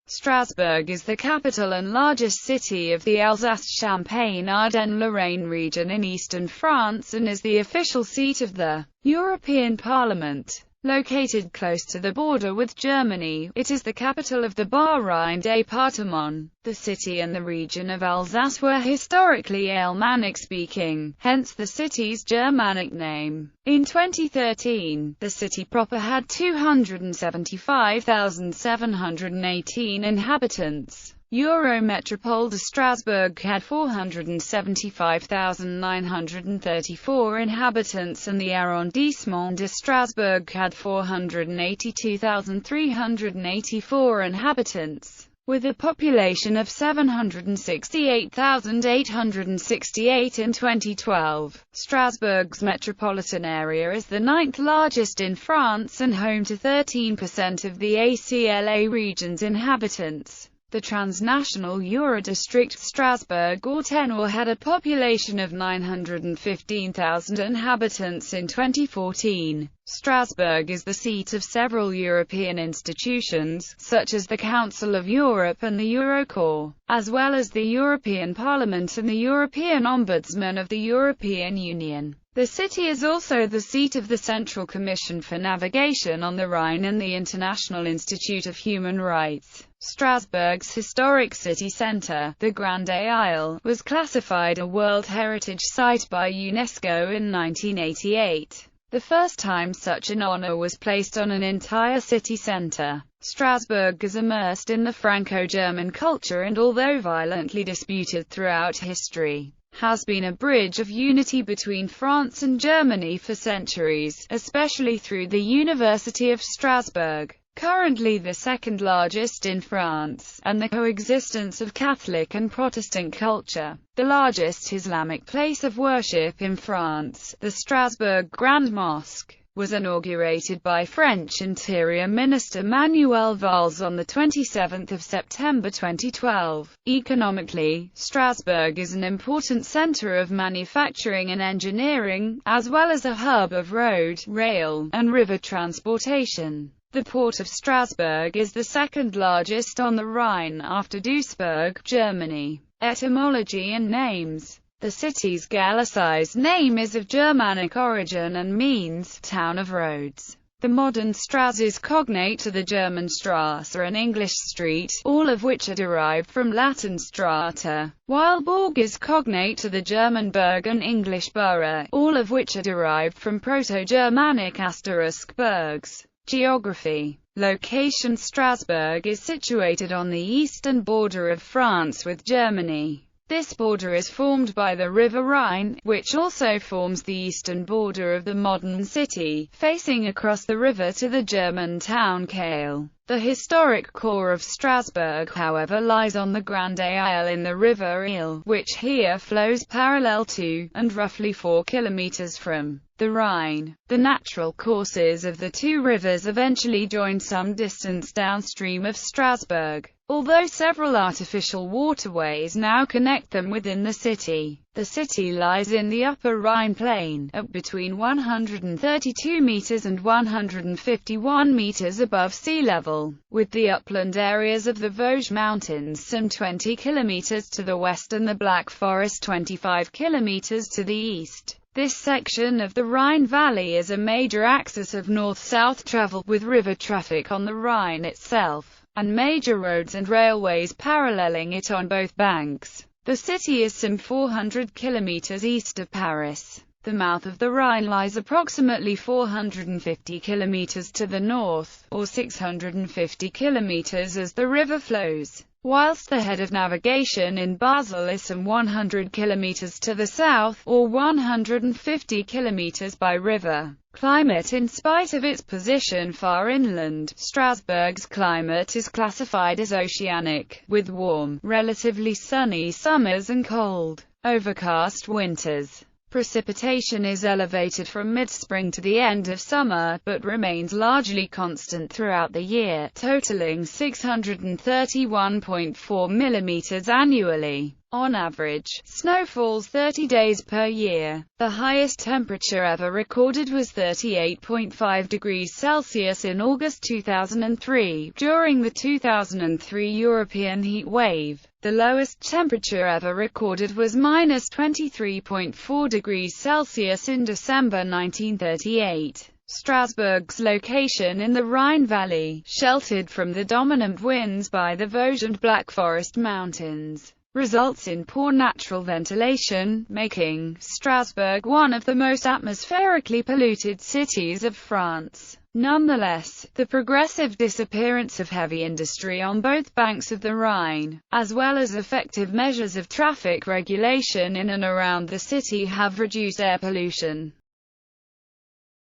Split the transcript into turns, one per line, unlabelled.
Strasbourg is the capital and largest city of the Alsace-Champagne-Ardenne-Lorraine region in eastern France and is the official seat of the European Parliament. Located close to the border with Germany, it is the capital of the Bas-Rhine département. The city and the region of Alsace were historically Alemannic-speaking, hence the city's Germanic name. In 2013, the city proper had 275,718 inhabitants. Eurométropole de Strasbourg had 475,934 inhabitants and the Arrondissement de Strasbourg had 482,384 inhabitants, with a population of 768,868 in 2012. Strasbourg's metropolitan area is the ninth largest in France and home to 13% of the ACLA region's inhabitants. The transnational Eurodistrict Strasbourg or Tenor had a population of 915,000 inhabitants in 2014. Strasbourg is the seat of several European institutions, such as the Council of Europe and the Eurocorps, as well as the European Parliament and the European Ombudsman of the European Union. The city is also the seat of the Central Commission for Navigation on the Rhine and the International Institute of Human Rights. Strasbourg's historic city centre, the Grande Isle, was classified a World Heritage Site by UNESCO in 1988. The first time such an honour was placed on an entire city centre. Strasbourg is immersed in the Franco-German culture and, although violently disputed throughout history, has been a bridge of unity between France and Germany for centuries, especially through the University of Strasbourg, currently the second largest in France, and the coexistence of Catholic and Protestant culture. The largest Islamic place of worship in France, the Strasbourg Grand Mosque, was inaugurated by French Interior Minister Manuel Valls on 27 September 2012. Economically, Strasbourg is an important centre of manufacturing and engineering, as well as a hub of road, rail, and river transportation. The port of Strasbourg is the second largest on the Rhine after Duisburg, Germany. Etymology and names. The city's Gallicized name is of Germanic origin and means town of roads. The modern Straz is cognate to the German Straße and English street, all of which are derived from Latin strata, while Burg is cognate to the German Berg and English borough, all of which are derived from Proto-Germanic *bergs. Geography. Location. Strasbourg is situated on the eastern border of France with Germany. This border is formed by the River Rhine, which also forms the eastern border of the modern city, facing across the river to the German town Kehl. The historic core of Strasbourg, however, lies on the Grande Isle in the River Isle, which here flows parallel to, and roughly 4 kilometers from, the Rhine. The natural courses of the two rivers eventually join some distance downstream of Strasbourg, although several artificial waterways now connect them within the city. The city lies in the upper Rhine plain, at between 132 meters and 151 meters above sea level, with the upland areas of the Vosges Mountains some 20 kilometers to the west and the Black Forest 25 kilometers to the east. This section of the Rhine Valley is a major axis of north-south travel, with river traffic on the Rhine itself, and major roads and railways paralleling it on both banks. The city is some 400 kilometers east of Paris. The mouth of the Rhine lies approximately 450 kilometers to the north, or 650 kilometers as the river flows, whilst the head of navigation in Basel is some 100 kilometers to the south, or 150 kilometers by river. Climate. In spite of its position far inland, Strasbourg's climate is classified as oceanic, with warm, relatively sunny summers and cold, overcast winters. Precipitation is elevated from mid-spring to the end of summer, but remains largely constant throughout the year, totaling 631.4 mm annually. On average, snow falls 30 days per year. The highest temperature ever recorded was 38.5 degrees Celsius in August 2003, during the 2003 European heat wave. The lowest temperature ever recorded was -23.4 degrees Celsius in December 1938. Strasbourg's location in the Rhine Valley, sheltered from the dominant winds by the Vosges and Black Forest Mountains, results in poor natural ventilation, making Strasbourg one of the most atmospherically polluted cities of France. Nonetheless, the progressive disappearance of heavy industry on both banks of the Rhine, as well as effective measures of traffic regulation in and around the city, have reduced air pollution.